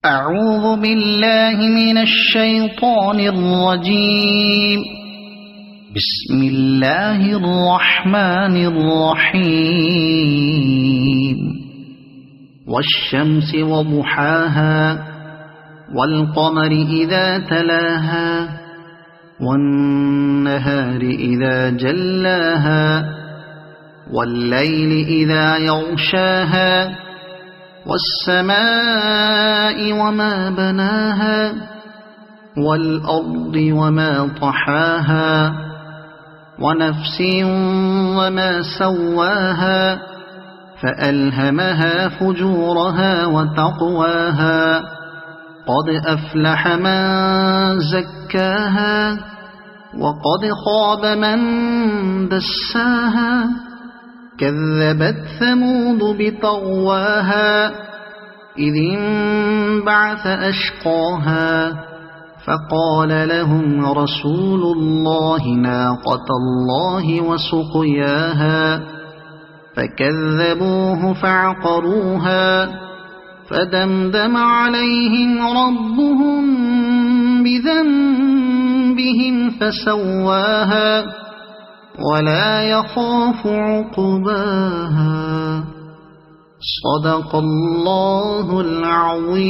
أعوذ بالله من الشيطان الرجيم بسم الله الرحمن الرحيم والشمس وضحاها والقمر إذا تلاها والنهار إذا جلاها والليل إذا يغشاها والسماء وما بناها والأرض وما طحاها ونفس وما سواها فألهمها فجورها وتقواها قد أفلح من زكاها وقد خاب من دساها كذبت ثمود بطغواها إذ انبعث أشقاها فقال لهم رسول الله ناقة الله وسقياها فكذبوه فعقروها فدمدم عليهم ربهم بذنبهم فسواها ولا يخاف عقباها صدق الله العظيم.